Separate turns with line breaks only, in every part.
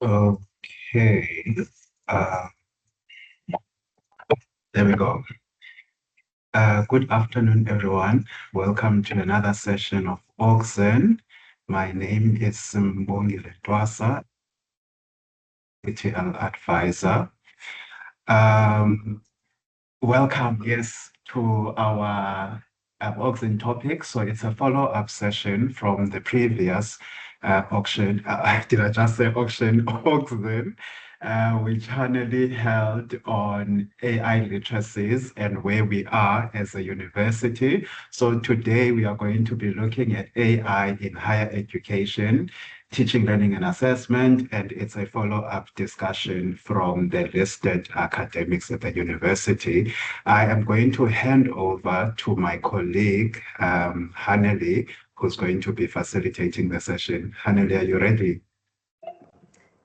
Okay, uh, there we go. Good afternoon, everyone. Welcome to another session of Auxin. My name is Mbongile Twasa, TLA advisor. Um, Welcome, yes, to our Auxin topic. So it's a follow-up session from the previous auction. Did I just say auction? Auxin, which Hanelie held on AI literacies and where we are as a university. So today we are going to be looking at AI in higher education, teaching, learning, and assessment, and it's a follow-up discussion from the listed academics at the university. I am going to hand over to my colleague, Hanelie, who's going to be facilitating the session. Hanelie, are you ready?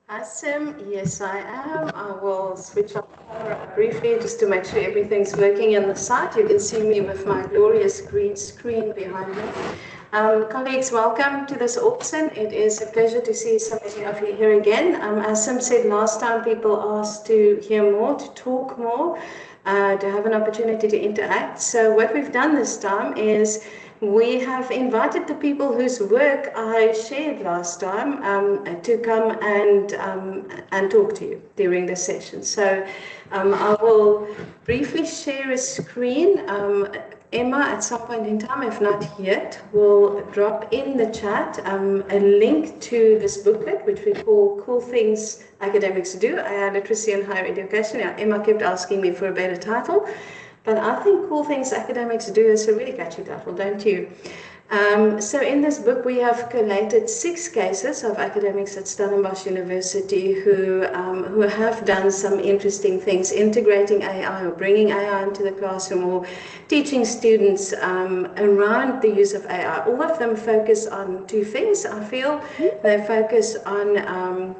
Awesome. Yes, I am. I will switch off the camera briefly just to make sure everything's working on the side. You can see me with my glorious green screen behind me. Colleagues, welcome to this Auxin. It is a pleasure to see so many of you here again. As Sim said last time, people asked to hear more, to talk more, to have an opportunity to interact. So what we've done this time is we have invited the people whose work I shared last time to come and talk to you during the session. So I will briefly share a screen. Emma, at some point in time, if not yet, will drop in the chat a link to this booklet, which we call Cool Things Academics Do, AI Literacy and Higher Education. Now, Emma kept asking me for a better title, but I think Cool Things Academics Do is a really catchy title, don't you? So in this book, we have collated 6 cases of academics at Stellenbosch University who have done some interesting things, integrating AI or bringing AI into the classroom or teaching students around the use of AI. All of them focus on 2 things, I feel. They focus on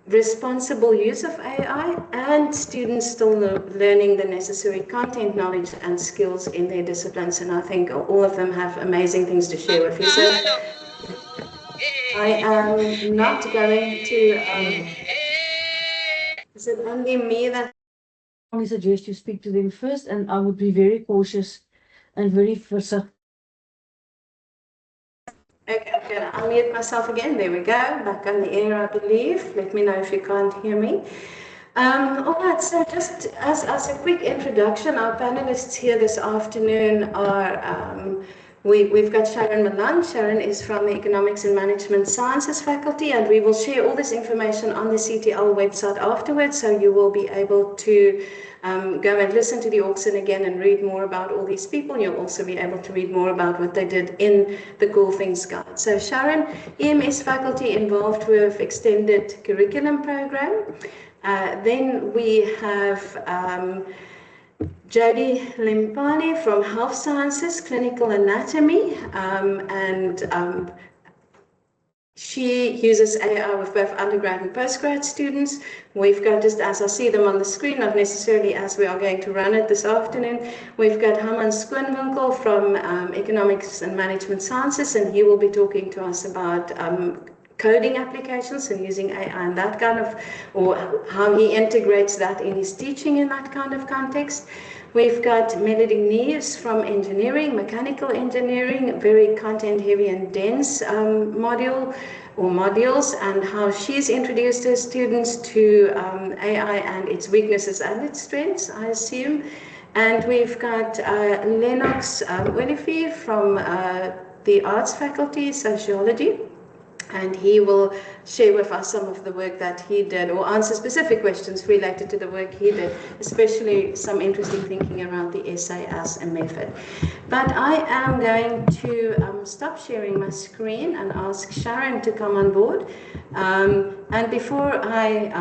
responsible use of AI and students still learning the necessary content knowledge and skills in their disciplines, and I think all of them have amazing things to share with you. So I am not going to is it only me that
I suggest you speak to them first, and I would be very cautious and very forsichtig.
Okay, I'm going to unmute myself again. There we go. Back on the air, I believe. Let me know if you can't hear me. All right, so just as a quick introduction, our panelists here this afternoon are, we've got Sharon Milan. Sharon is from the Economics and Management Sciences faculty, and we will share all this information on the CTL website afterwards, so you will be able to go and listen to the Auxin again and read more about all these people. You'll also be able to read more about what they did in the Cool Things Guide. So Sharon, EMS faculty involved with extended curriculum program. Then we have Jody Limpani from Health Sciences, Clinical Anatomy, and she uses AI with both undergrad and postgrad students. We've got, just as I see them on the screen, not necessarily as we are going to run it this afternoon, we've got Herman Skoonwinkel from Economics and Management Sciences, and he will be talking to us about coding applications and using AI and that kind of, or how he integrates that in his teaching in that kind of context. We've got Melody Neves from engineering, mechanical engineering, very content heavy and dense module or modules, and how she's introduced her students to AI and its weaknesses and its strengths, I assume. And we've got Lennox Winifie from the arts faculty, sociology. And he will share with us some of the work that he did, or answer specific questions related to the work he did, especially some interesting thinking around the essay as a method. But I am going to stop sharing my screen and ask Sharon to come on board. And before I,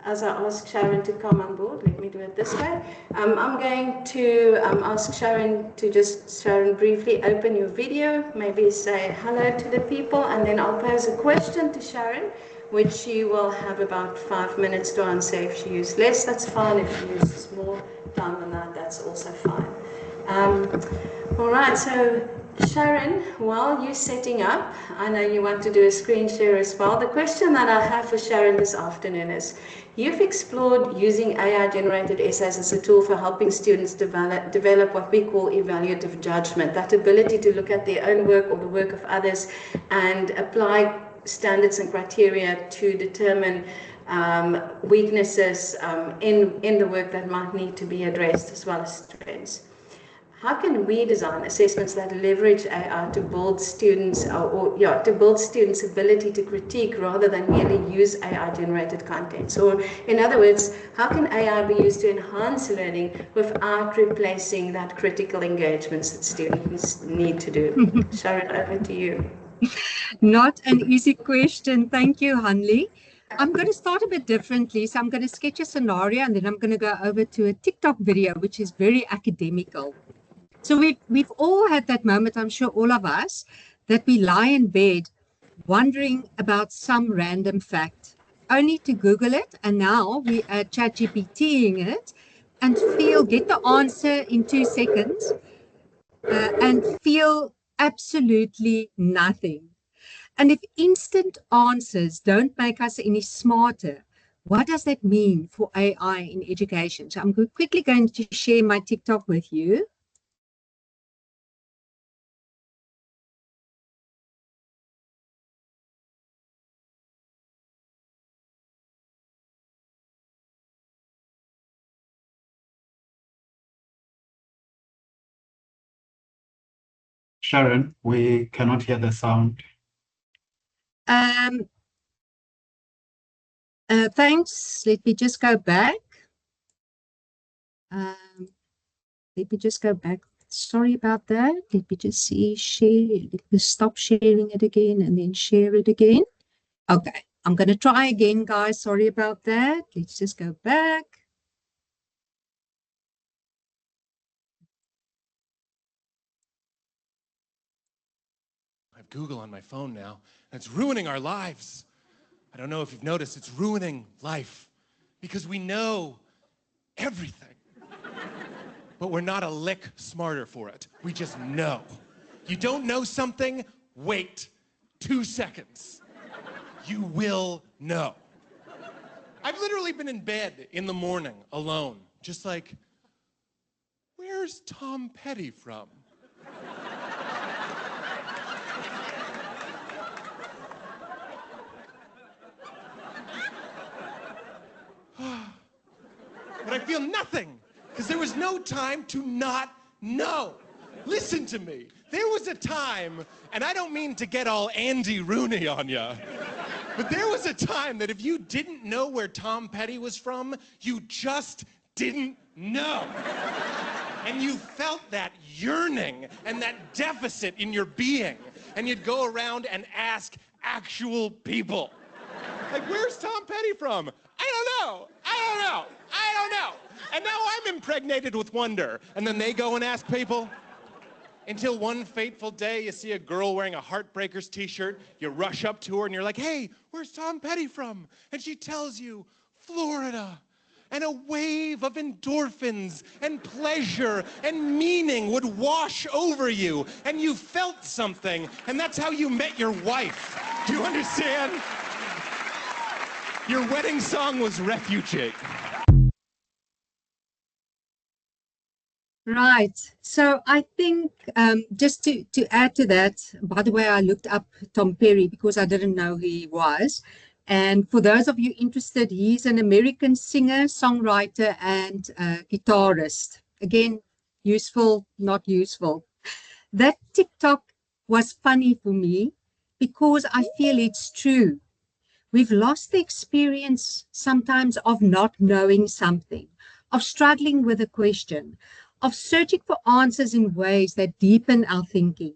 as I ask Sharon to come on board, let me do it this way. I'm going to ask Sharon to just, Sharon, briefly open your video, maybe say hello to the people, and then I'll pose a question to Sharon, which she will have about 5 minutes to answer. If she uses less, that's fine. If she uses more time than that, that's also fine. All right, so Sharon, while you're setting up, I know you want to do a screen share as well. The question that I have for Sharon this afternoon is, you've explored using AI-generated essays as a tool for helping students develop what we call evaluative judgment, that ability to look at their own work or the work of others and apply standards and criteria to determine weaknesses in the work that might need to be addressed, as well as strengths. How can we design assessments that leverage AI to build students, to build students' ability to critique rather than merely use AI-generated content? So, in other words, how can AI be used to enhance learning without replacing that critical engagements that students need to do? Sharon, over to you.
Not an easy question. Thank you, Hanelie. I'm going to start a bit differently. So I'm going to sketch a scenario and then I'm going to go over to a TikTok video, which is very academical. So we've all had that moment, I'm sure all of us, that we lie in bed wondering about some random fact, only to Google it. And now we are ChatGPTing it and get the answer in 2 seconds and feel absolutely nothing. And if instant answers don't make us any smarter, what does that mean for AI in education? So I'm quickly going to share my TikTok with you.
Sharon, we cannot hear the sound.
Thanks. Let me just go back. Let me just go back. Sorry about that. Let me just see, share. Let me stop sharing it again and then share it again. Okay, I'm going to try again, guys. Sorry about that. Let's just go back.
I have Google on my phone now, and it's ruining our lives. I don't know if you've noticed, it's ruining life because we know everything. But we're not a lick smarter for it. We just know. You don't know something? Wait 2 seconds. You will know. I've literally been in bed in the morning alone, just like, where's Tom Petty from? But I feel nothing, because there was no time to not know. Listen to me. There was a time, and I don't mean to get all Andy Rooney on you, but there was a time that if you didn't know where Tom Petty was from, you just didn't know. And you felt that yearning and that deficit in your being. And you'd go around and ask actual people. Like, where's Tom Petty from? I don't know. I don't know. I don't know. And now I'm impregnated with wonder. And then they go and ask people. Until one fateful day, you see a girl wearing a Heartbreakers t-shirt. You rush up to her and you're like, hey, where's Tom Petty from? And she tells you, Florida. And a wave of endorphins and pleasure and meaning would wash over you. And you felt something. And that's how you met your wife. Do you understand? Your wedding song was Refugee.
Right. So I think just to add to that, by the way, I looked up Tom Petty because I didn't know who he was. And for those of you interested, he's an American singer, songwriter, and guitarist. Again, useful, not useful. That TikTok was funny for me because I feel it's true. We've lost the experience sometimes of not knowing something, of struggling with a question, of searching for answers in ways that deepen our thinking.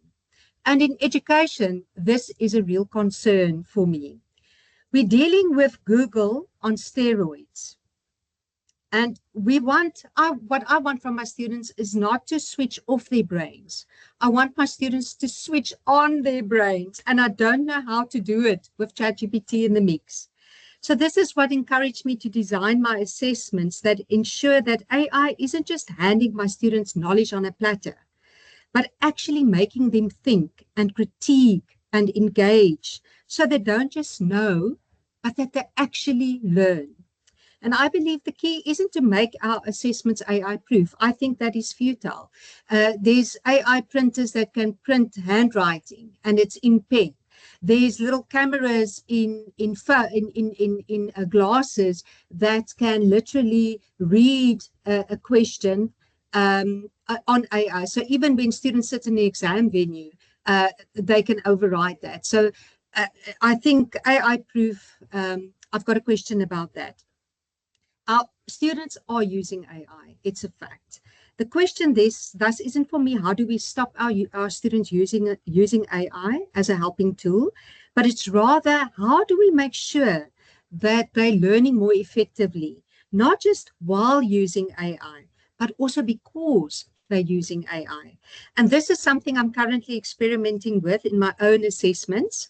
And in education, this is a real concern for me. We're dealing with Google on steroids. And what I want from my students is not to switch off their brains. I want my students to switch on their brains. And I don't know how to do it with ChatGPT in the mix. So this is what encouraged me to design my assessments that ensure that AI isn't just handing my students knowledge on a platter, but actually making them think and critique and engage so they don't just know, but that they actually learn. And I believe the key isn't to make our assessments AI proof. I think that is futile. There's AI printers that can print handwriting and it's in pen. There's little cameras in glasses that can literally read a question on AI. So even when students sit in the exam venue, they can override that. So I think AI proof, I've got a question about that. Our students are using AI. It's a fact. The question thus isn't for me, how do we stop our students using AI as a helping tool? But it's rather, how do we make sure that they're learning more effectively, not just while using AI, but also because they're using AI. And this is something I'm currently experimenting with in my own assessments.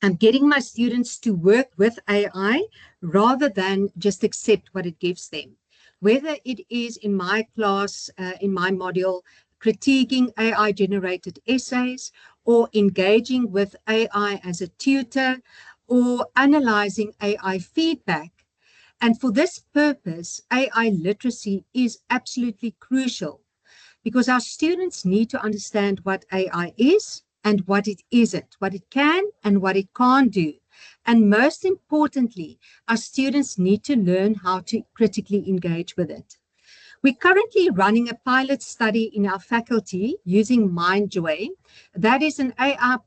I'm getting my students to work with AI rather than just accept what it gives them. Whether it is in my class, in my module, critiquing AI-generated essays, or engaging with AI as a tutor, or analyzing AI feedback. And for this purpose, AI literacy is absolutely crucial because our students need to understand what AI is and what it isn't, what it can and what it can't do. And most importantly, our students need to learn how to critically engage with it. We're currently running a pilot study in our faculty using MindJoy. That is an AI-powered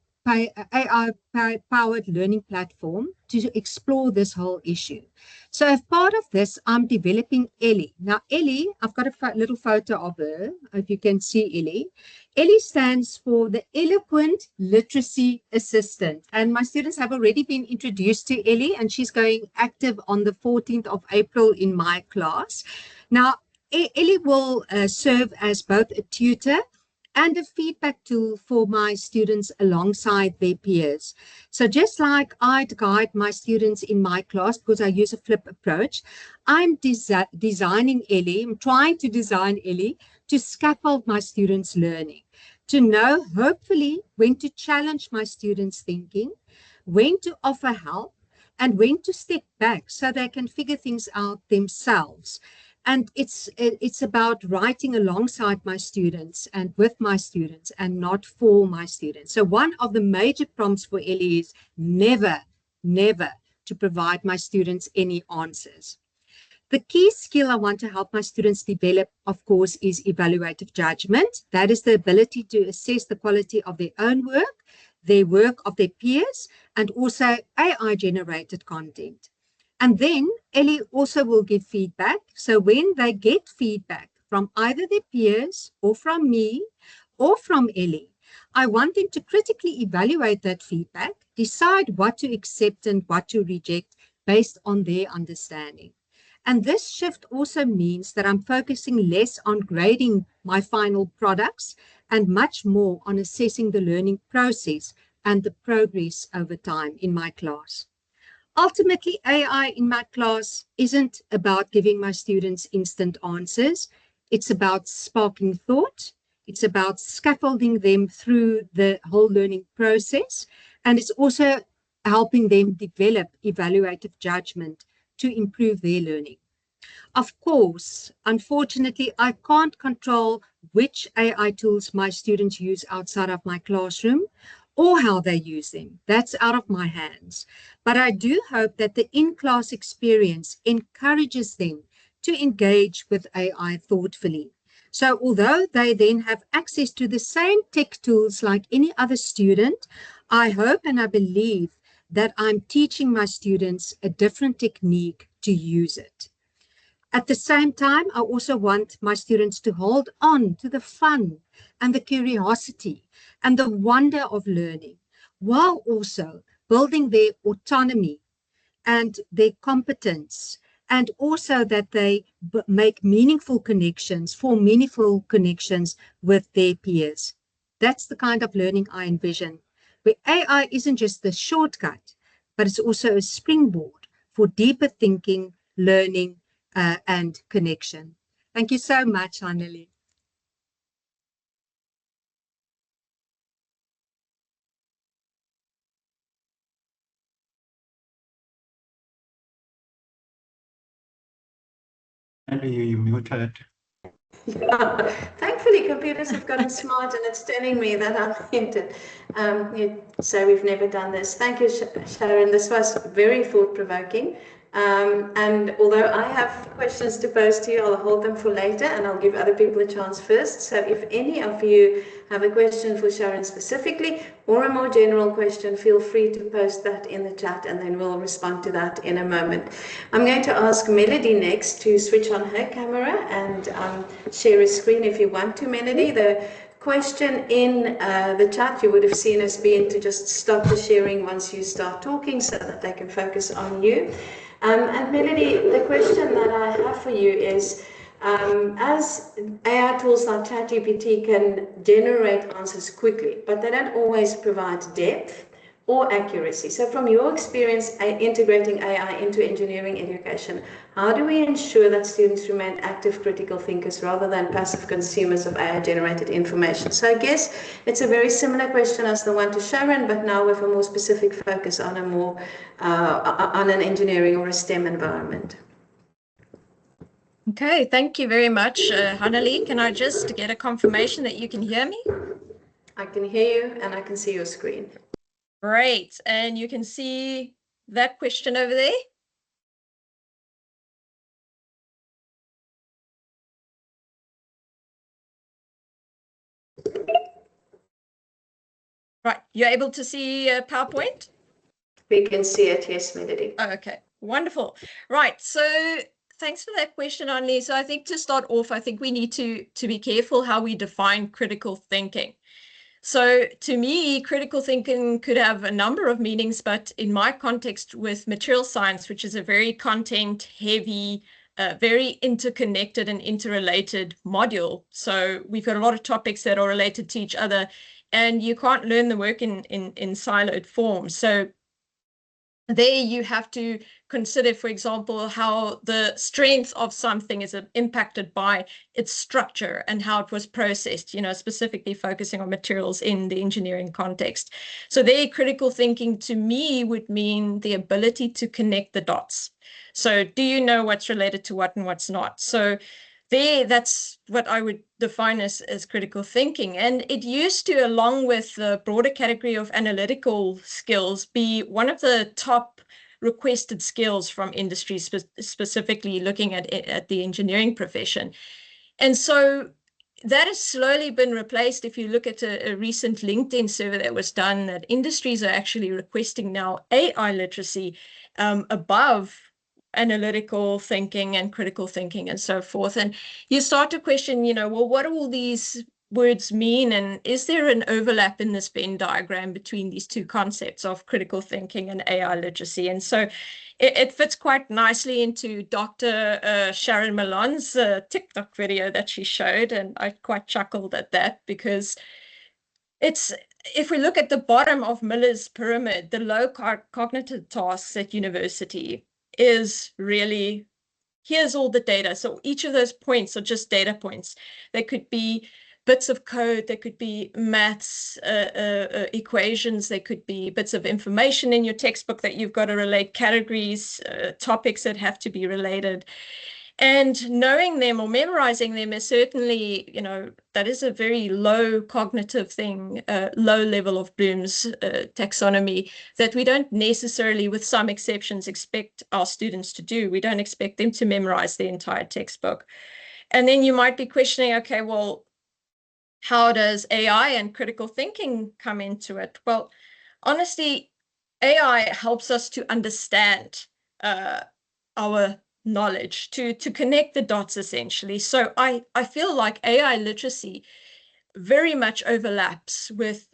learning platform to explore this whole issue. So as part of this, I'm developing Ellie. Now, Ellie, I've got a little photo of her, if you can see Ellie. Ellie stands for the Eloquent Literacy Assistant. And my students have already been introduced to Ellie, and she's going active on the 14th of April in my class. Now, Ellie will serve as both a tutor and a feedback tool for my students alongside their peers. So just like I'd guide my students in my class because I use a flip approach, I'm designing Ellie, I'm trying to design Ellie to scaffold my students' learning, to know hopefully when to challenge my students' thinking, when to offer help, and when to step back so they can figure things out themselves. And it's about writing alongside my students and with my students and not for my students. So one of the major prompts for Ellie is never to provide my students any answers. The key skill I want to help my students develop, of course, is evaluative judgment. That is the ability to assess the quality of their own work, their work of their peers, and also AI-generated content. And then Ellie also will give feedback. So when they get feedback from either their peers or from me or from Ellie, I want them to critically evaluate that feedback, decide what to accept and what to reject based on their understanding. And this shift also means that I'm focusing less on grading my final products and much more on assessing the learning process and the progress over time in my class. Ultimately, AI in my class isn't about giving my students instant answers. It's about sparking thought. It's about scaffolding them through the whole learning process. And it's also helping them develop evaluative judgment to improve their learning. Of course, unfortunately, I can't control which AI tools my students use outside of my classroom or how they use them. That's out of my hands. But I do hope that the in-class experience encourages them to engage with AI thoughtfully. So although they then have access to the same tech tools like any other student, I hope and I believe that I'm teaching my students a different technique to use it. At the same time, I also want my students to hold on to the fun and the curiosity and the wonder of learning, while also building their autonomy and their competence, and also that they make meaningful connections, form meaningful connections with their peers. That's the kind of learning I envision, where AI isn't just the shortcut, but it's also a springboard for deeper thinking, learning, and connection. Thank you so much, Hanelie.
You muted.
Thankfully, computers have gotten smart and it's telling me that I'm muted. So we've never done this. Thank you, Sharon. This was very thought-provoking. And although I have questions to pose to you, I'll hold them for later and I'll give other people a chance first. So if any of you have a question for Sharon specifically or a more general question, feel free to post that in the chat and then we'll respond to that in a moment. I'm going to ask Melody next to switch on her camera and share a screen if you want to, Melody. The question in the chat you would have seen as being to just stop the sharing once you start talking so that they can focus on you. And Melody, the question that I have for you is, as AI tools like ChatGPT can generate answers quickly, but they don't always provide depth or accuracy. So from your experience integrating AI into engineering education, how do we ensure that students remain active critical thinkers rather than passive consumers of AI-generated information? So I guess it's a very similar question as the one to Sharon, but now with a more specific focus on a more on an engineering or a STEM environment.
Okay, thank you very much, Hanelie. Can I just get a confirmation that you can hear me?
I can hear you and I can see your screen.
Great, and you can see that question over there? Right, you're able to see PowerPoint?
We can see it, yes, Melody.
Oh, okay, wonderful. Right, so thanks for that question, Hanelie. So I think to start off, I think we need to be careful how we define critical thinking. So to me, critical thinking could have a number of meanings, but in my context with material science, which is a very content-heavy, very interconnected and interrelated module. So we've got a lot of topics that are related to each other, and you can't learn the work in siloed form. So there you have to consider, for example, how the strength of something is impacted by its structure and how it was processed, you know, specifically focusing on materials in the engineering context. So there, critical thinking to me would mean the ability to connect the dots. So do you know what's related to what and what's not? So there, that's what I would define as critical thinking. And it used to, along with the broader category of analytical skills, be one of the top requested skills from industry, specifically looking at the engineering profession. And so that has slowly been replaced. If you look at a recent LinkedIn survey that was done, that industries are actually requesting now AI literacy above analytical thinking and critical thinking and so forth. And you start to question, you know, well, what do all these words mean? And is there an overlap in this Venn diagram between these two concepts of critical thinking and AI literacy? And so it fits quite nicely into Dr. Sharon Malon's TikTok video that she showed. And I quite chuckled at that because it's, if we look at the bottom of Miller's pyramid, the low cognitive tasks at university is really, here's all the data. So each of those points are just data points. They could be bits of code, they could be maths, equations, they could be bits of information in your textbook that you've got to relate, categories, topics that have to be related. And knowing them or memorizing them is certainly, you know, that is a very low cognitive thing, low level of Bloom's taxonomy that we don't necessarily, with some exceptions, expect our students to do. We don't expect them to memorize the entire textbook. And then you might be questioning, okay, well, how does AI and critical thinking come into it? Well, honestly, AI helps us to understand our knowledge, to connect the dots, essentially. So I feel like AI literacy very much overlaps with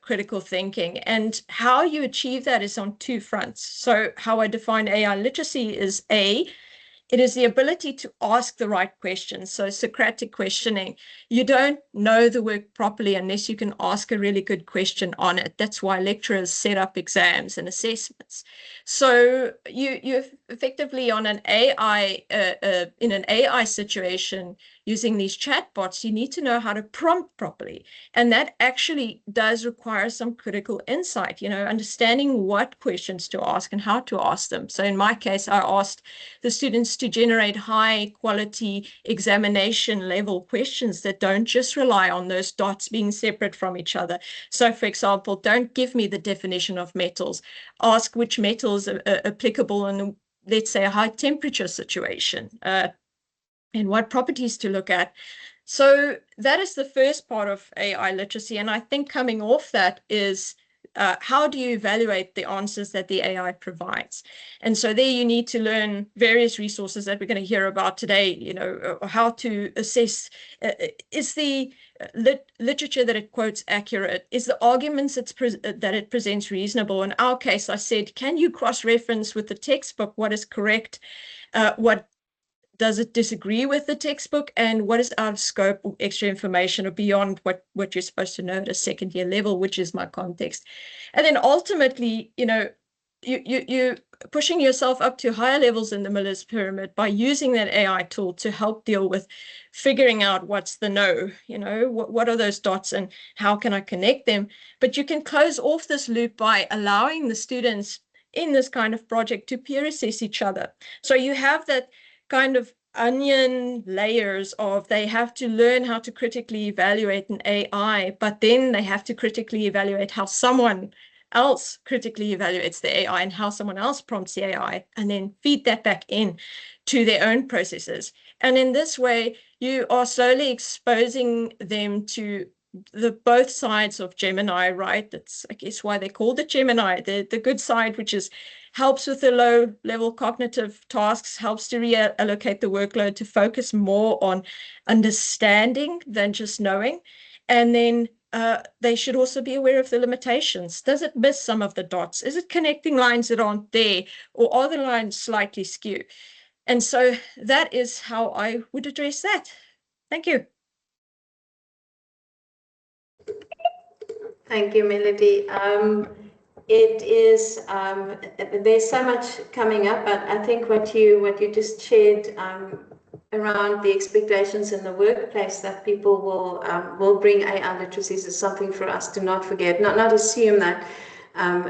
critical thinking, and how you achieve that is on two fronts. So how I define AI literacy is it is the ability to ask the right questions. So Socratic questioning. You don't know the work properly unless you can ask a really good question on it. That's why lecturers set up exams and assessments. So you effectively on an AI, in an AI situation, using these chatbots, you need to know how to prompt properly. And that actually does require some critical insight, understanding what questions to ask and how to ask them. So in my case, I asked the students to generate high quality examination level questions that don't just rely on those dots being separate from each other. So for example, don't give me the definition of metals. Ask which metals are applicable in, let's say, a high temperature situation, and what properties to look at. So that is the first part of AI literacy. And I think coming off that is how do you evaluate the answers that the AI provides? And so there you need to learn various resources that we're going to hear about today, how to assess, is the literature that it quotes accurate? Is the arguments that it presents reasonable? In our case, I said, can you cross-reference with the textbook what is correct? What does it disagree with the textbook, and what is out of scope or extra information or beyond what you're supposed to know at a second year level, which is my context. And then ultimately, you're pushing yourself up to higher levels in the Miller's pyramid by using that AI tool to help deal with figuring out what's the no, what are those dots and how can I connect them? But you can close off this loop by allowing the students in this kind of project to peer assess each other. So you have that kind of onion layers of they have to learn how to critically evaluate an AI, but then they have to critically evaluate how someone else critically evaluates the AI and how someone else prompts the AI, and then feed that back in to their own processes. And in this way, you are slowly exposing them to the both sides of Gemini, right? That's, I guess, why they called it Gemini, the good side, which is helps with the low level cognitive tasks, helps to reallocate the workload to focus more on understanding than just knowing. And then they should also be aware of the limitations. Does it miss some of the dots? Is it connecting lines that aren't there, or are the lines slightly skew? And so that is how I would address that. Thank you.
Thank you, Melody. It is, there's so much coming up, but I think what you just shared around the expectations in the workplace that people will bring AI literacies is something for us to not forget, not assume that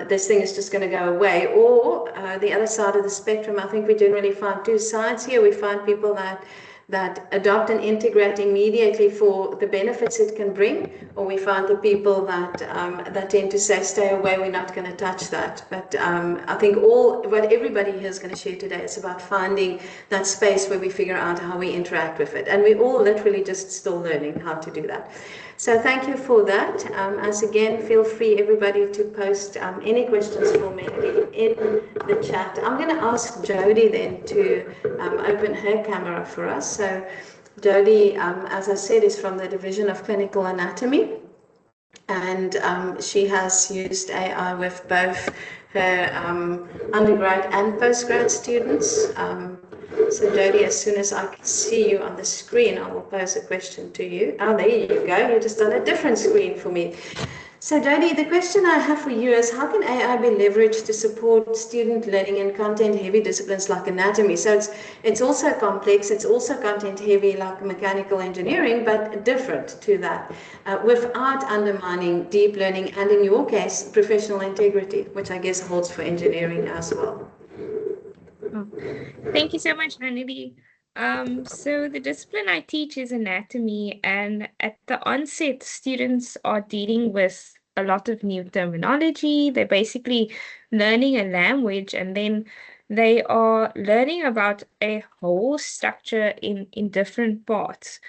this thing is just going to go away. Or the other side of the spectrum, I think we generally find two sides here. We find people that adopt and integrate immediately for the benefits it can bring, or we find the people that tend to say, stay away, we're not going to touch that. But I think what everybody here is going to share today is about finding that space where we figure out how we interact with it. And we're all literally just still learning how to do that. So thank you for that. As again, feel free, everybody, to post any questions for me in the chat. I'm going to ask Jody then to open her camera for us. So Jody, as I said, is from the Division of Clinical Anatomy, and she has used AI with both her undergrad and postgrad students. So Jody, as soon as I can see you on the screen, I will pose a question to you. Oh, there you go. You just on a different screen for me. So Jody, the question I have for you is, how can AI be leveraged to support student learning in content-heavy disciplines like anatomy? So it's also complex, it's also content-heavy like mechanical engineering, but different to that, without undermining deep learning and, in your case, professional integrity, which I guess holds for engineering as well.
Oh, thank you so much, Hanelie. So the discipline I teach is anatomy, and at the onset, students are dealing with a lot of new terminology. They're basically learning a language, and then they are learning about a whole structure in different parts.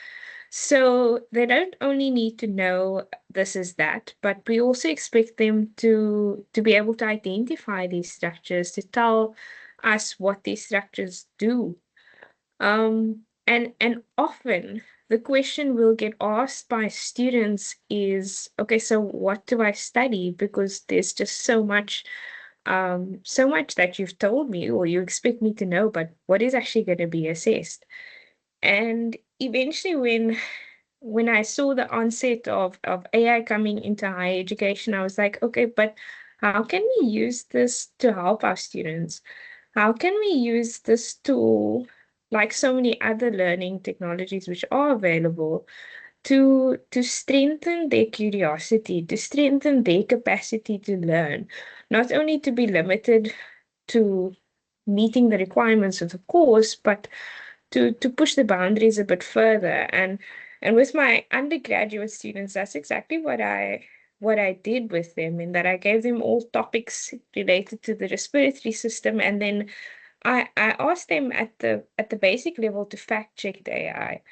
So they don't only need to know this is that, but we also expect them to be able to identify these structures, to tell us what these structures do. And often the question we'll get asked by students is, okay, so what do I study? Because there's just so much that you've told me or you expect me to know, but what is actually going to be assessed? And eventually when I saw the onset of AI coming into higher education, I was like, okay, but how can we use this to help our students? how can we use this tool, like so many other learning technologies which are available, to strengthen their curiosity, to strengthen their capacity to learn, not only to be limited to meeting the requirements of the course, but to push the boundaries a bit further. And with my undergraduate students, that's exactly what I did with them, in that I gave them all topics related to the respiratory system, and then I asked them at the basic level to fact check the AI.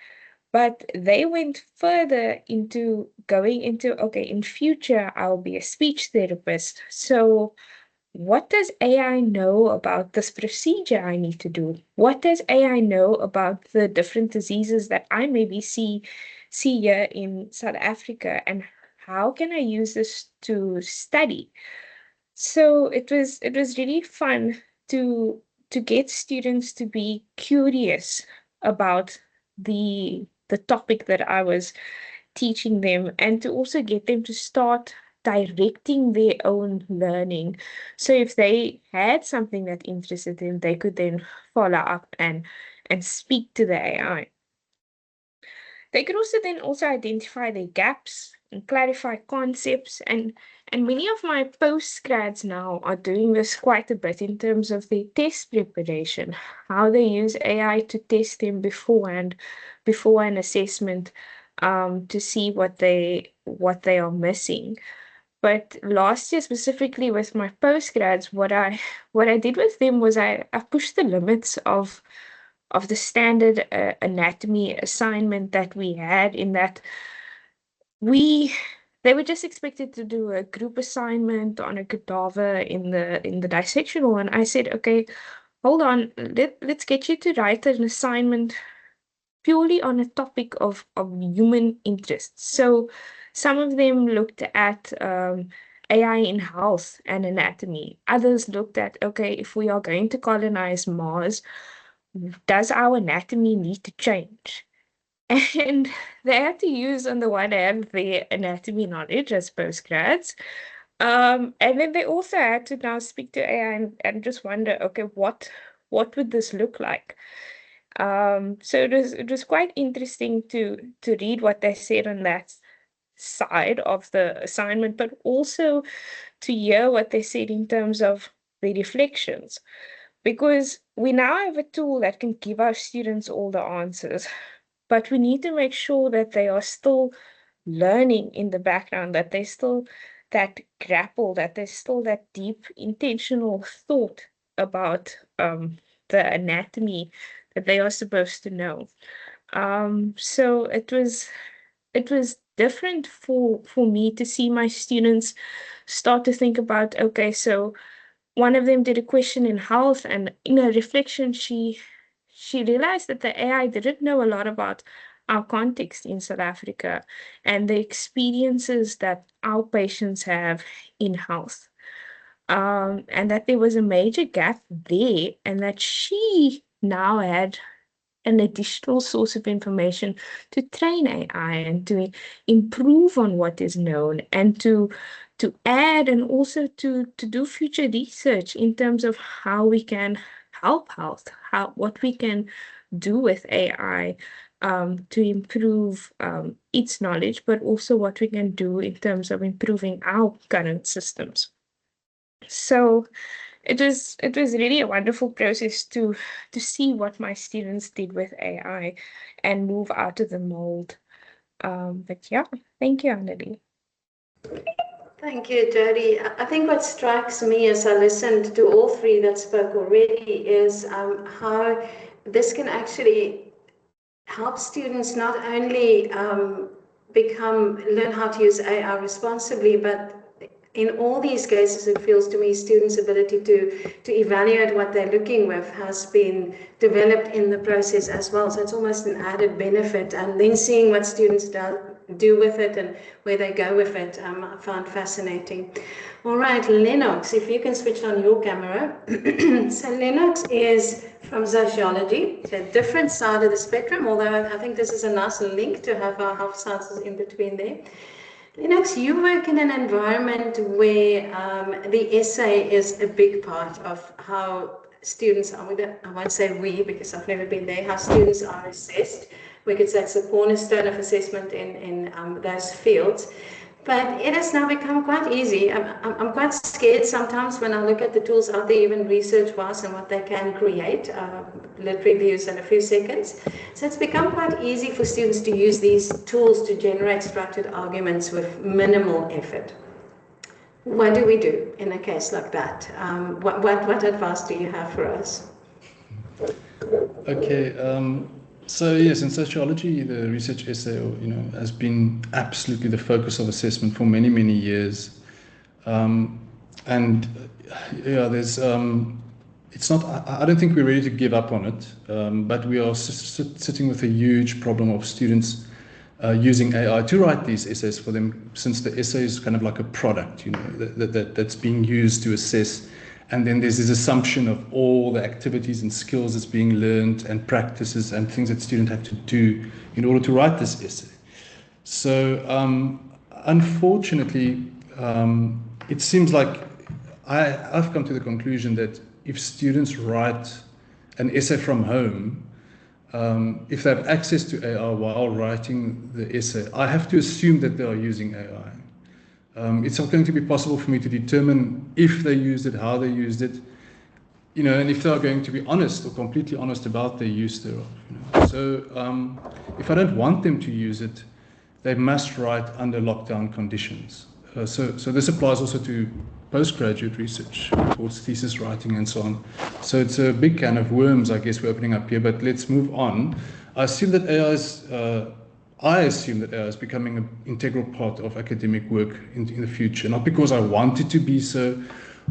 But they went further into going into, okay, in future, I'll be a speech therapist. So what does AI know about this procedure I need to do? What does AI know about the different diseases that I maybe see here in South Africa? And how can I use this to study? So it was really fun to get students to be curious about the topic that I was teaching them, and to also get them to start directing their own learning. So if they had something that interested them, they could then follow up and speak to the AI. They could also then also identify their gaps and clarify concepts. And many of my postgrads now are doing this quite a bit in terms of their test preparation, how they use AI to test them beforehand, before an assessment, to see what they are missing. But last year, specifically with my postgrads, what I did with them was I pushed the limits of the standard anatomy assignment that we had, in that they were just expected to do a group assignment on a cadaver in the dissectional, and I said, okay, hold on, let's get you to write an assignment purely on a topic of human interest. So some of them looked at AI in health and anatomy. Others looked at, okay, if we are going to colonize Mars, does our anatomy need to change? And they had to use, on the one hand, their anatomy knowledge as postgrads. And then they also had to now speak to AI and just wonder, okay, what would this look like? So it was quite interesting to read what they said on that side of the assignment, but also to hear what they said in terms of the reflections, because we now have a tool that can give our students all the answers, but we need to make sure that they are still learning in the background, that they still that grapple, that there's still that deep intentional thought about the anatomy that they are supposed to know. So it was different for me to see my students start to think about, okay, so one of them did a question in health, and in a reflection, she realized that the AI didn't know a lot about our context in South Africa and the experiences that our patients have in health. And that there was a major gap there, and that she now had an additional source of information to train AI and to improve on what is known, and to add, and also to do future research in terms of how we can help health, what we can do with AI, to improve its knowledge, but also what we can do in terms of improving our current systems. So it was really a wonderful process to see what my students did with AI and move out of the mold. But yeah, thank you, Hanelie.
Thank you, Jody. I think what strikes me as I listened to all three that spoke already is how this can actually help students not only learn how to use AI responsibly, but in all these cases, it feels to me students' ability to evaluate what they're looking with has been developed in the process as well. So it's almost an added benefit. And then seeing what students do with it and where they go with it, I found fascinating. All right, Lennox, if you can switch on your camera. So Lennox is from sociology, so a different side of the spectrum, although I think this is a nice link to have our health sciences in between there. Lennox, you work in an environment where the essay is a big part of how students are, I won't say we because I've never been there, how students are assessed. We could say it's a cornerstone of assessment in those fields. But it has now become quite easy. I'm quite scared sometimes when I look at the tools out there, even research-wise, and what they can create, lit reviews in a few seconds. So it's become quite easy for students to use these tools to generate structured arguments with minimal effort. What do we do in a case like that? What advice do you have for us?
Okay, so yes, in sociology, the research essay, has been absolutely the focus of assessment for many, many years. And yeah, there's, it's not, I don't think we're ready to give up on it, but we are sitting with a huge problem of students using AI to write these essays for them, since the essay is kind of like a product, that's being used to assess. And then there's this assumption of all the activities and skills that's being learned and practices and things that students have to do in order to write this essay. So unfortunately, it seems like I've come to the conclusion that if students write an essay from home, if they have access to AI while writing the essay, I have to assume that they are using AI. It's not going to be possible for me to determine if they used it, how they used it, and if they are going to be honest or completely honest about their use thereof. So if I don't want them to use it, they must write under lockdown conditions. So this applies also to postgraduate research, reports, thesis writing, and so on. So it's a big can of worms, I guess, we're opening up here, but let's move on. I assume that AI is becoming an integral part of academic work in the future, not because I want it to be so,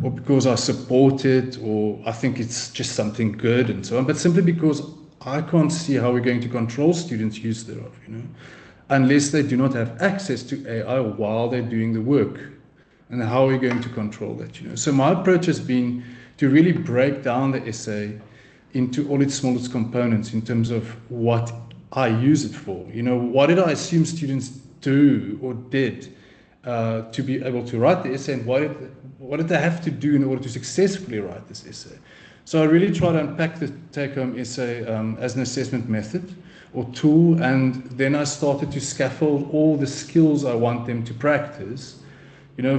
or because I support it, or I think it's just something good and so on, but simply because I can't see how we're going to control students' use thereof, unless they do not have access to AI while they're doing the work. And how are we going to control that? So my approach has been to really break down the essay into all its smallest components in terms of what I use it for. What did I assume students do or did to be able to write the essay, and what did they have to do in order to successfully write this essay? So I really try to unpack the take-home essay as an assessment method or tool, and then I started to scaffold all the skills I want them to practice,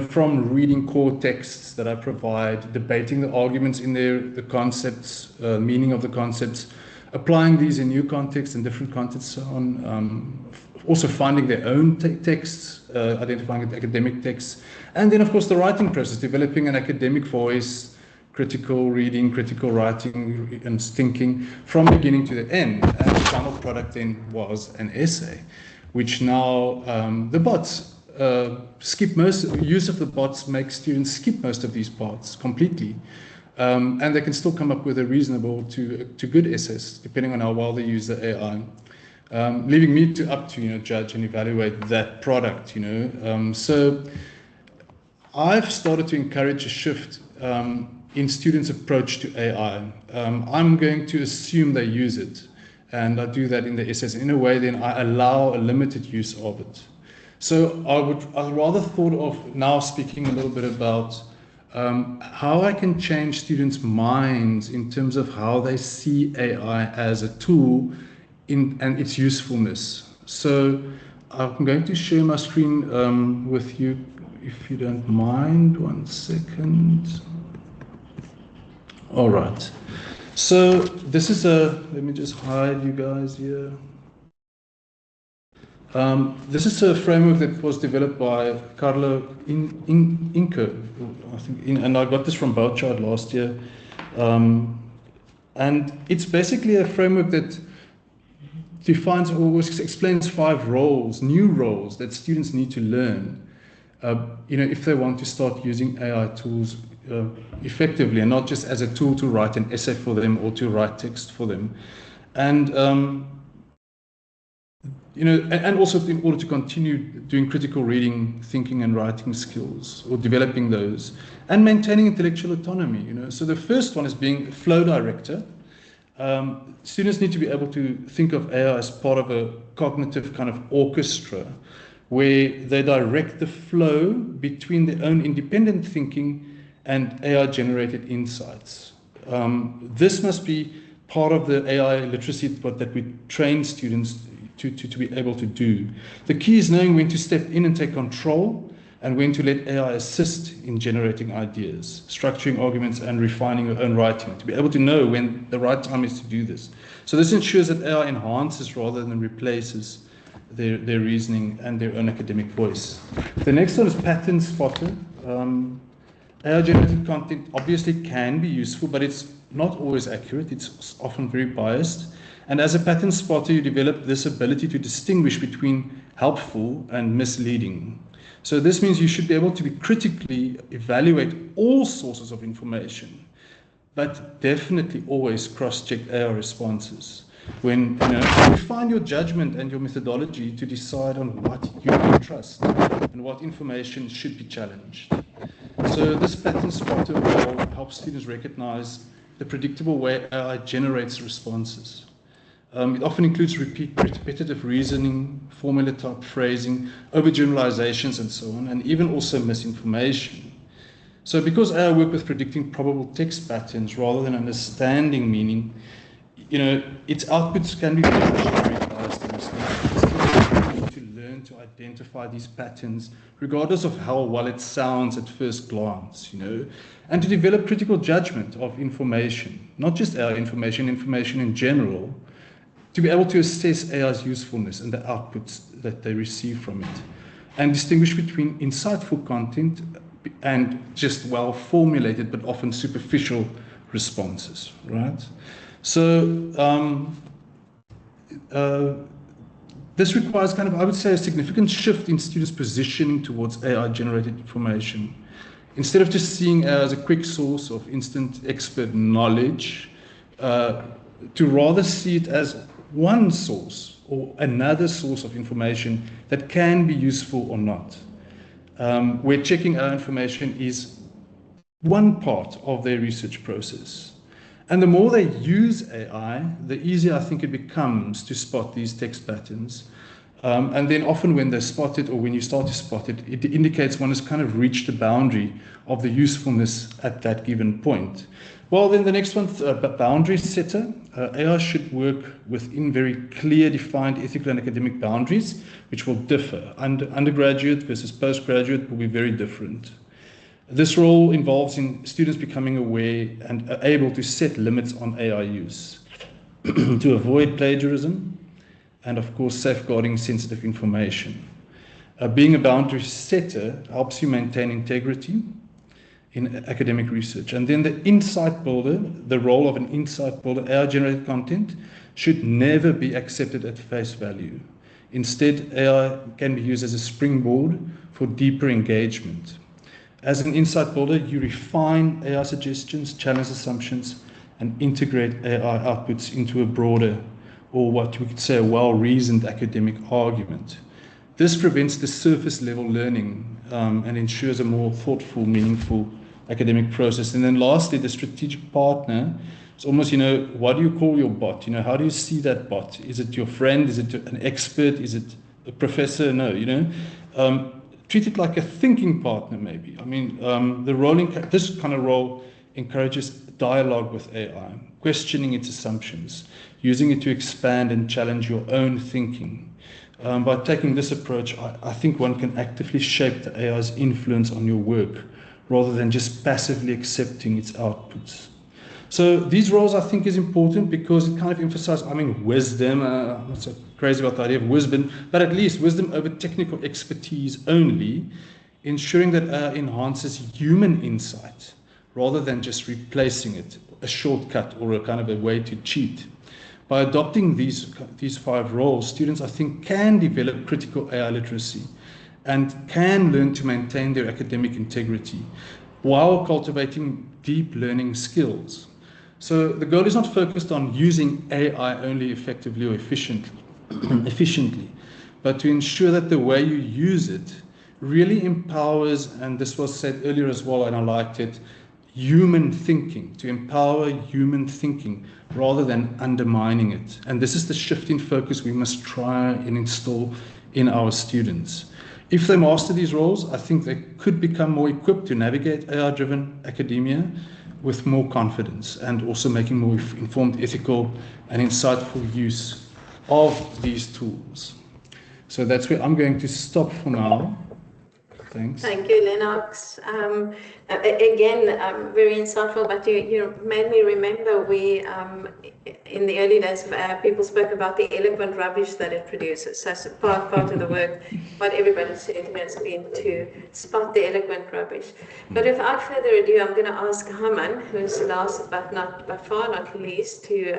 from reading core texts that I provide, debating the arguments in there, the concepts, meaning of the concepts, applying these in new contexts and different contexts, so on, also finding their own texts, identifying academic texts, and then of course the writing process, developing an academic voice, critical reading, critical writing, and thinking from beginning to the end. And the final product then was an essay, which now the bots use of the bots makes students skip most of these parts completely. And they can still come up with a reasonable to good essays, depending on how well they use the AI, leaving me up to judge and evaluate that product. So I've started to encourage a shift in students' approach to AI. I'm going to assume they use it, and I do that in the essays. In a way, then I allow a limited use of it. So I rather thought of now speaking a little bit about how I can change students' minds in terms of how they see AI as a tool and its usefulness. So I'm going to share my screen with you, if you don't mind. 1 second. All right. So this is let me just hide you guys here. This is a framework that was developed by Carlo Inco, I think, and I got this from Bouchard last year. And it's basically a framework that defines or explains 5 roles, new roles that students need to learn, if they want to start using AI tools effectively, and not just as a tool to write an essay for them or to write text for them. And and also in order to continue doing critical reading, thinking, and writing skills, or developing those, and maintaining intellectual autonomy. So the first one is being a flow director. Students need to be able to think of AI as part of a cognitive kind of orchestra, where they direct the flow between their own independent thinking and AI-generated insights. This must be part of the AI literacy that we train students to be able to do. The key is knowing when to step in and take control, and when to let AI assist in generating ideas, structuring arguments, and refining your own writing, to be able to know when the right time is to do this. So this ensures that AI enhances rather than replaces their reasoning and their own academic voice. The next one is pattern spotter. AI-generated content obviously can be useful, but it's not always accurate. It's often very biased. And as a pattern spotter, you develop this ability to distinguish between helpful and misleading. So this means you should be able to critically evaluate all sources of information, but definitely always cross-check AI responses. When refine your judgment and your methodology to decide on what you can trust and what information should be challenged. So this pattern spotter role helps students recognize the predictable way AI generates responses. It often includes repetitive reasoning, formula type phrasing, overgeneralizations, and so on, and even also misinformation. So because AI work with predicting probable text patterns rather than understanding meaning, its outputs can be very biased and misleading. Students need to learn to identify these patterns, regardless of how well it sounds at first glance, and to develop critical judgment of information, not just AI information in general, to be able to assess AI's usefulness and the outputs that they receive from it, and distinguish between insightful content and just well-formulated but often superficial responses, right? So this requires I would say, a significant shift in students' positioning towards AI-generated information. Instead of just seeing AI as a quick source of instant expert knowledge, to rather see it as one source or another source of information that can be useful or not, where checking our information is one part of their research process. And the more they use AI, the easier I think it becomes to spot these text patterns. And then often when they spot it, or when you start to spot it, it indicates one has reached the boundary of the usefulness at that given point. Well, then the next one, boundary setter. AI should work within very clear, defined ethical and academic boundaries, which will differ. Undergraduate versus postgraduate will be very different. This role involves in students becoming aware and able to set limits on AI use to avoid plagiarism and, of course, safeguarding sensitive information. Being a boundary setter helps you maintain integrity in academic research. And then the insight builder, the role of an insight builder, AI-generated content, should never be accepted at face value. Instead, AI can be used as a springboard for deeper engagement. As an insight builder, you refine AI suggestions, challenge assumptions, and integrate AI outputs into a broader, or what we could say, a well-reasoned academic argument. This prevents the surface-level learning and ensures a more thoughtful, meaningful academic process. And then lastly, the strategic partner. It's almost, what do you call your bot? How do you see that bot? Is it your friend? Is it an expert? Is it a professor? No, treat it like a thinking partner, maybe. This kind of role encourages dialogue with AI, questioning its assumptions, using it to expand and challenge your own thinking. By taking this approach, I think one can actively shape the AI's influence on your work, rather than just passively accepting its outputs. So these roles, I think, is important because it emphasizes, wisdom. I'm not so crazy about the idea of wisdom, but at least wisdom over technical expertise only, ensuring that AI enhances human insight rather than just replacing it, a shortcut or a way to cheat. By adopting these 5 roles, students, I think, can develop critical AI literacy and can learn to maintain their academic integrity while cultivating deep learning skills. So the goal is not focused on using AI only effectively or efficiently, but to ensure that the way you use it really empowers, and this was said earlier as well, and I liked it, human thinking, to empower human thinking rather than undermining it. And this is the shift in focus we must try and install in our students. If they master these roles, I think they could become more equipped to navigate AI-driven academia with more confidence and also making more informed, ethical, and insightful use of these tools. So that's where I'm going to stop for now. Thanks.
Thank you, Lennox. Again, very insightful, but you made me remember in the early days, people spoke about the eloquent rubbish that it produces. So part of the work, what everybody said has been to spot the eloquent rubbish. But without further ado, I'm going to ask Haman, who's last but by far not least, to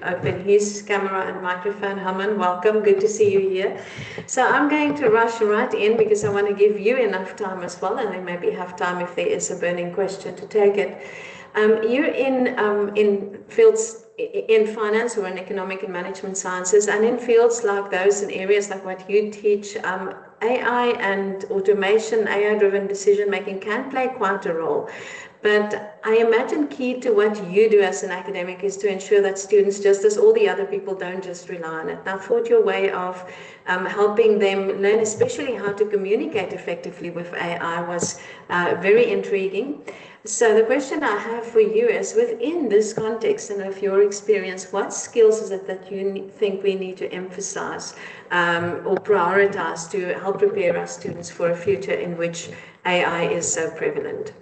open his camera and microphone. Haman, welcome. Good to see you here. So I'm going to rush right in because I want to give you enough time as well, and then maybe have time if there is a burning question to take it. You're in fields in finance or in economic and management sciences, and in fields like those, in areas like what you teach, AI and automation, AI-driven decision making can play quite a role. But I imagine key to what you do as an academic is to ensure that students, just as all the other people, don't just rely on it. And I thought your way of helping them learn, especially how to communicate effectively with AI, was very intriguing. So the question I have for you is, within this context and of your experience, what skills is it that you think we need to emphasize or prioritize to help prepare our students for a future in which AI is so prevalent?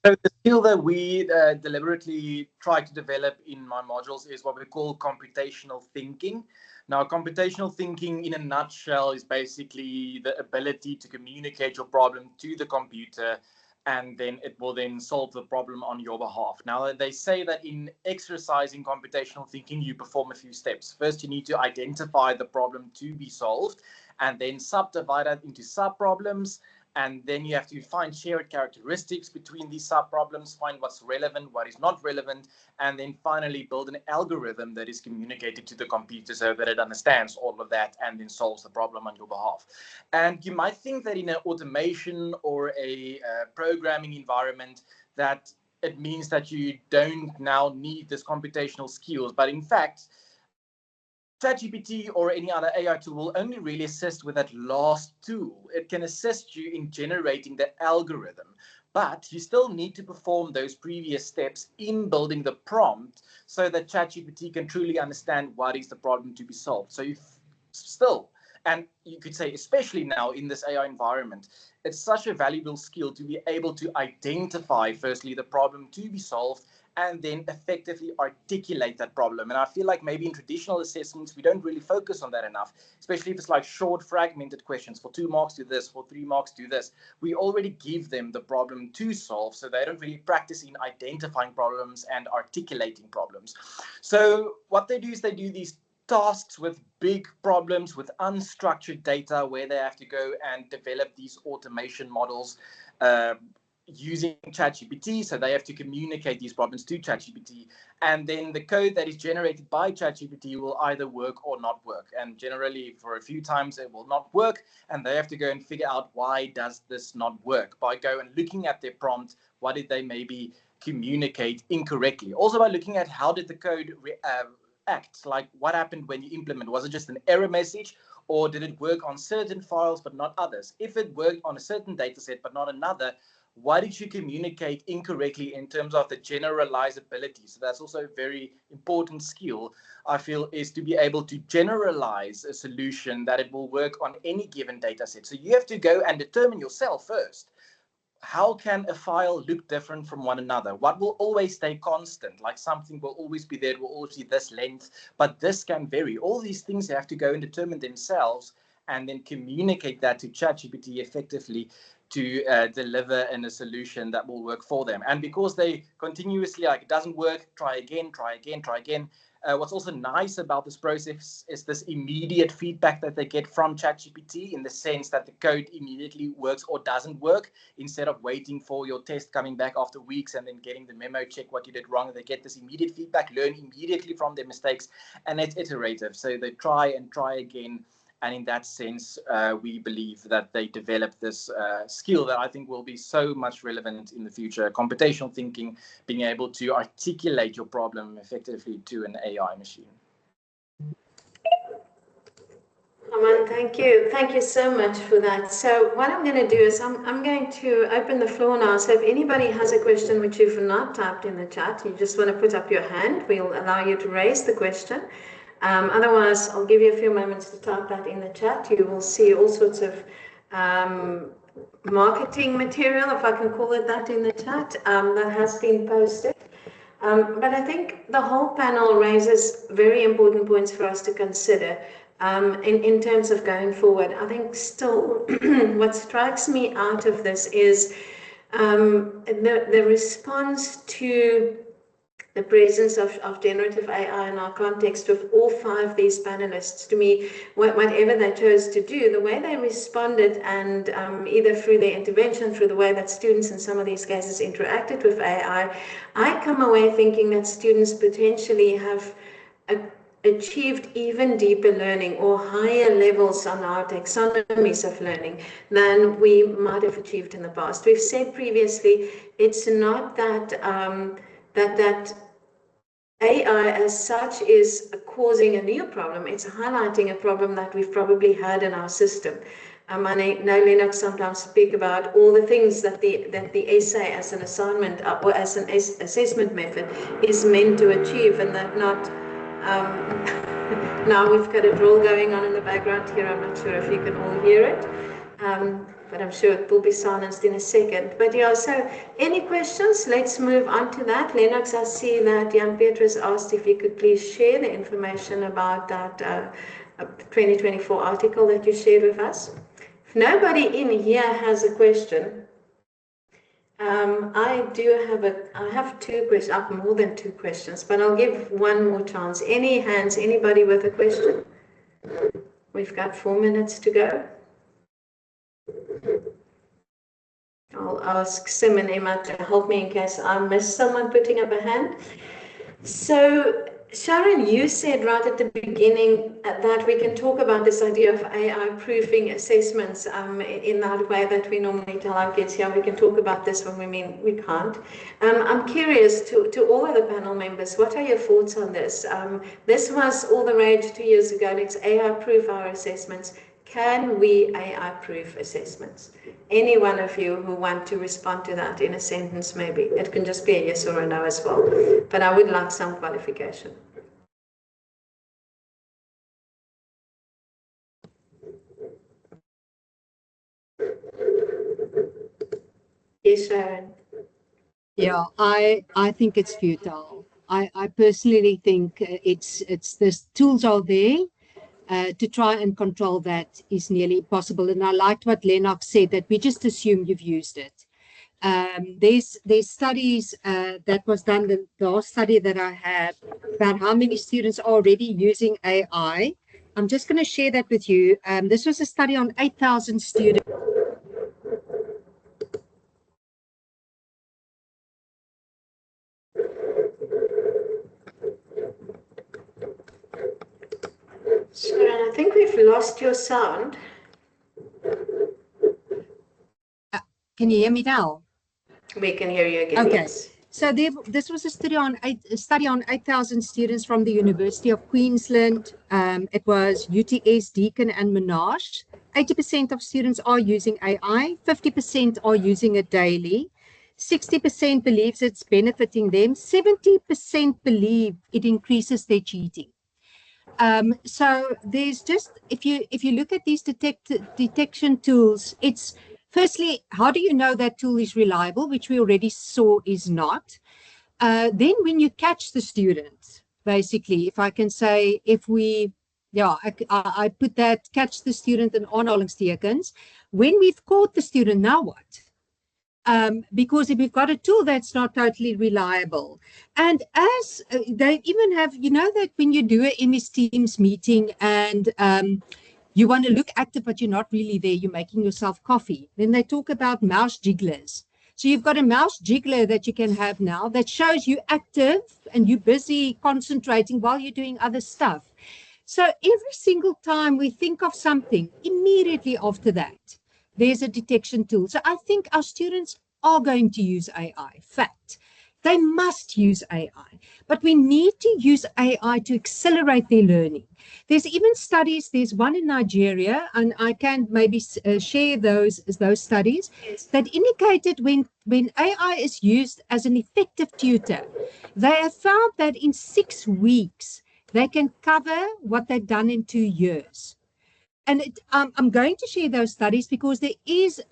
So the skill that we deliberately try to develop in my modules is what we call computational thinking. Now, computational thinking in a nutshell is basically the ability to communicate your problem to the computer, and then it will then solve the problem on your behalf. Now, they say that in exercising computational thinking, you perform a few steps. First, you need to identify the problem to be solved, and then subdivide it into sub-problems. And then you have to find shared characteristics between these sub-problems, find what's relevant, what is not relevant, and then finally build an algorithm that is communicated to the computer so that it understands all of that and then solves the problem on your behalf. And you might think that in an automation or a programming environment that it means that you don't now need this computational skills, but in fact, ChatGPT or any other AI tool will only really assist with that last tool. It can assist you in generating the algorithm, but you still need to perform those previous steps in building the prompt so that ChatGPT can truly understand what is the problem to be solved. So you still, and you could say especially now in this AI environment, it's such a valuable skill to be able to identify firstly the problem to be solved and then effectively articulate that problem. And I feel like maybe in traditional assessments, we don't really focus on that enough, especially if it's like short fragmented questions. For 2 marks, do this. For 3 marks, do this. We already give them the problem to solve, so they don't really practice in identifying problems and articulating problems. So what they do is they do these tasks with big problems with unstructured data where they have to go and develop these automation models using ChatGPT. So they have to communicate these problems to ChatGPT, and then the code that is generated by ChatGPT will either work or not work. And generally for a few times it will not work, and they have to go and figure out why does this not work by go and looking at their prompt. What did they maybe communicate incorrectly? Also by looking at how did the code act, like what happened when you implement. Was it just an error message, or did it work on certain files but not others? If it worked on a certain data set but not another, why did you communicate incorrectly in terms of the generalizability? So that's also a very important skill, I feel, is to be able to generalize a solution that it will work on any given data set. So you have to go and determine yourself first. How can a file look different from one another? What will always stay constant? Like something will always be there, it will always be this length, but this can vary. All these things they have to go and determine themselves and then communicate that to ChatGPT effectively to deliver in a solution that will work for them. And because they continuously, like, it doesn't work, try again, try again, try again. What's also nice about this process is this immediate feedback that they get from ChatGPT, in the sense that the code immediately works or doesn't work, instead of waiting for your test coming back after weeks and then getting the memo, check what you did wrong. They get this immediate feedback, learn immediately from their mistakes, and it's iterative. So they try and try again. And in that sense, we believe that they develop this skill that I think will be so much relevant in the future. Computational thinking, being able to articulate your problem effectively to an AI machine.
Aman, thank you. Thank you so much for that. So what I'm going to do is I'm going to open the floor now. So if anybody has a question which you've not typed in the chat, you just want to put up your hand, we'll allow you to raise the question. Otherwise, I'll give you a few moments to type that in the chat. You will see all sorts of marketing material, if I can call it that, in the chat that has been posted. But I think the whole panel raises very important points for us to consider in terms of going forward. I think still what strikes me out of this is the response to the presence of generative AI in our context with all 5 of these panelists. To me, whatever they chose to do, the way they responded, and either through their intervention, through the way that students in some of these cases interacted with AI, I come away thinking that students potentially have achieved even deeper learning or higher levels on our taxonomies of learning than we might have achieved in the past. We've said previously, it's not that that AI as such is causing a new problem. It's highlighting a problem that we've probably had in our system. I know Lennox sometimes speak about all the things that the essay as an assignment or as an assessment method is meant to achieve, and that not now we've got a drill going on in the background here. I'm not sure if you can all hear it, but I'm sure it will be silenced in a second. But yeah, so any questions? Let's move on to that. Lennox, I see that Jan Petrus asked if you could please share the information about that 2024 article that you shared with us. If nobody in here has a question, I have 2 questions, I have more than 2 questions, but I'll give one more chance. Any hands, anybody with a question? We've got 4 minutes to go. I'll ask Sim and Emma to help me in case I miss someone putting up a hand. So Sharon, you said right at the beginning that we can talk about this idea of AI proofing assessments in that way that we normally tell our kids, yeah, we can talk about this when we mean we can't. I'm curious to all of the panel members, what are your thoughts on this? This was all the rage 2 years ago. Let's AI proof our assessments. Can we AI proof assessments? Any one of you who want to respond to that in a sentence, maybe. It can just be a yes or a no as well. But I would like some qualification. Yes, Sharon.
Yeah, I think it's futile. I personally think it's the tools are there. To try and control that is nearly impossible. And I liked what Lennox said, that we just assume you've used it. There's studies that was done, the last study that I have, about how many students are already using AI. I'm just going to share that with you. This was a study on 8,000 students.
Sharon, I think we've lost your sound.
Can you hear me now?
We can hear you again.
Okay.
Yes.
So this was a study on 8,000 students from the University of Queensland. It was UTS, Deakin and Monash. 80% of students are using AI, 50% are using it daily. 60% believes it's benefiting them. 70% believe it increases their cheating. So there's just, if you look at these detection tools, it's firstly, how do you know that tool is reliable, which we already saw is not. Then when you catch the student, basically, if I can say, if we, yeah, I put that catch the student in aanhalingstekens. When we've caught the student, now what? Because if we've got a tool that's not totally reliable, and as they even have, you know, that when you do a MS Teams meeting and you want to look active, but you're not really there, you're making yourself coffee, then they talk about mouse jigglers. So you've got a mouse jiggler that you can have now that shows you active and you're busy concentrating while you're doing other stuff. So every single time we think of something, immediately after that, there's a detection tool. So I think our students are going to use AI, fact. They must use AI, but we need to use AI to accelerate their learning. There's even studies, there's one in Nigeria, and I can maybe share those studies that indicated when AI is used as an effective tutor, they have found that in 6 weeks, they can cover what they've done in 2 years. And I'm going to share those studies because there is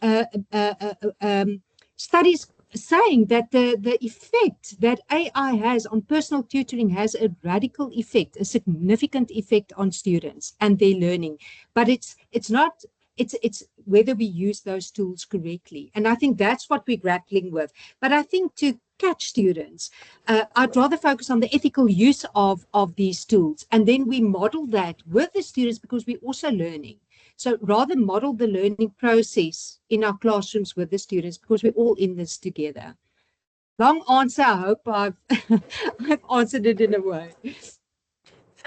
studies saying that the effect that AI has on personal tutoring has a radical effect, a significant effect on students and their learning. But it's not, it's whether we use those tools correctly. And I think that's what we're grappling with. But I think to catch students, I'd rather focus on the ethical use of these tools. And then we model that with the students because we're also learning. So rather model the learning process in our classrooms with the students because we're all in this together. Long answer. I hope I've answered it in a way.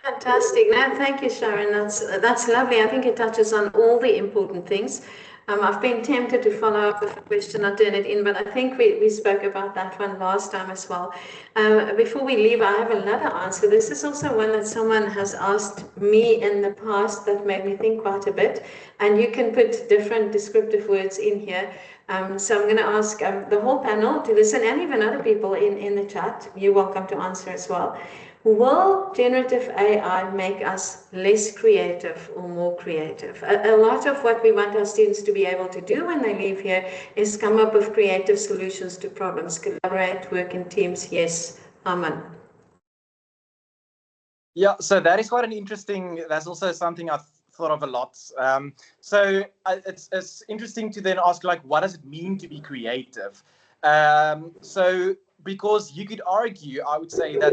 Fantastic. No, thank you, Sharon. That's lovely. I think it touches on all the important things. I've been tempted to follow up with a question or turn it in, but I think we spoke about that one last time as well. Before we leave, I have another answer. This is also one that someone has asked me in the past that made me think quite a bit, and you can put different descriptive words in here. So I'm going to ask the whole panel to listen, and even other people in the chat. You're welcome to answer as well. Will generative AI make us less creative or more creative? A lot of what we want our students to be able to do when they leave here is come up with creative solutions to problems, collaborate, work in teams. Yes, Aman.
Yeah, so that is quite an interesting, that's also something I've thought of a lot. So it's interesting to then ask, like, what does it mean to be creative? So because you could argue, I would say that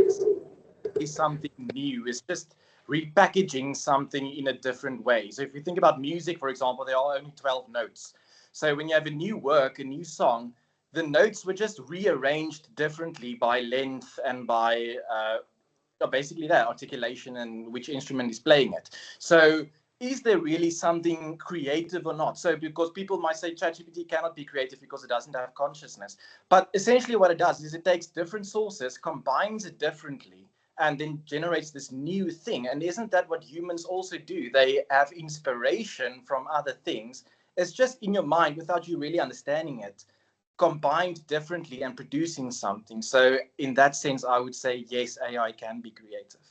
is something new. It's just repackaging something in a different way. So if you think about music, for example, there are only 12 notes. So when you have a new work, a new song, the notes were just rearranged differently by length and by basically that articulation and which instrument is playing it. So is there really something creative or not? So because people might say ChatGPT cannot be creative because it doesn't have consciousness. But essentially what it does is it takes different sources, combines it differently, and then generates this new thing. And isn't that what humans also do? They have inspiration from other things. It's just in your mind without you really understanding it, combined differently and producing something. So in that sense, I would say, yes, AI can be creative.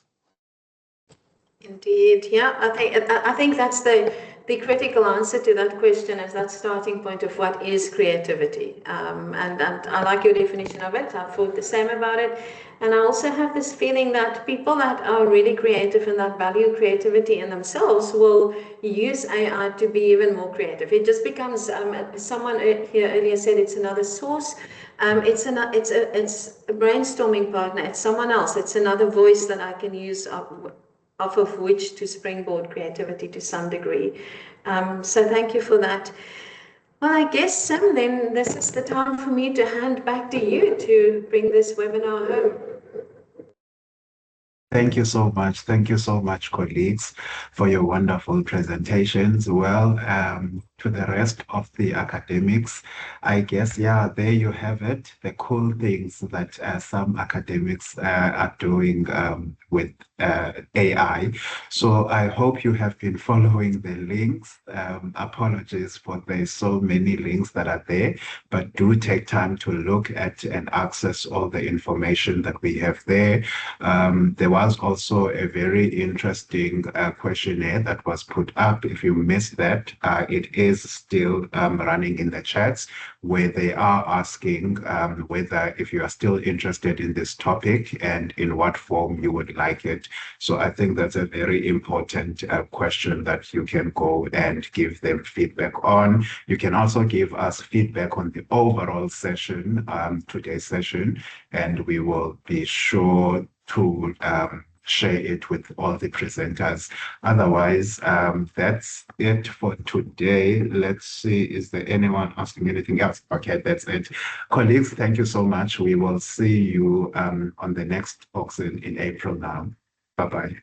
Indeed, yeah. I think that's the critical answer to that question, is that starting point of what is creativity. And I like your definition of it. I thought the same about it. And I also have this feeling that people that are really creative and that value creativity in themselves will use AI to be even more creative. It just becomes, someone here earlier said, it's another source. It's a brainstorming partner. It's someone else. It's another voice that I can use off of which to springboard creativity to some degree. So thank you for that. Well, I guess, Sam, then this is the time for me to hand back to you to bring this webinar home.
Thank you so much. Thank you so much, colleagues, for your wonderful presentations. Well, to the rest of the academics, I guess, yeah, there you have it, the cool things that some academics are doing with AI. So I hope you have been following the links. Apologies for there's so many links that are there, but do take time to look at and access all the information that we have there. There was also a very interesting questionnaire that was put up. If you missed that, it is still running in the chats, where they are asking whether if you are still interested in this topic and in what form you would like it. So I think that's a very important question that you can go and give them feedback on. You can also give us feedback on the overall session, today's session, and we will be sure to share it with all the presenters. Otherwise, that's it for today. Let's see, is there anyone asking anything else? Okay, that's it. Colleagues, thank you so much. We will see you on the next Auxin in April now. Bye-bye.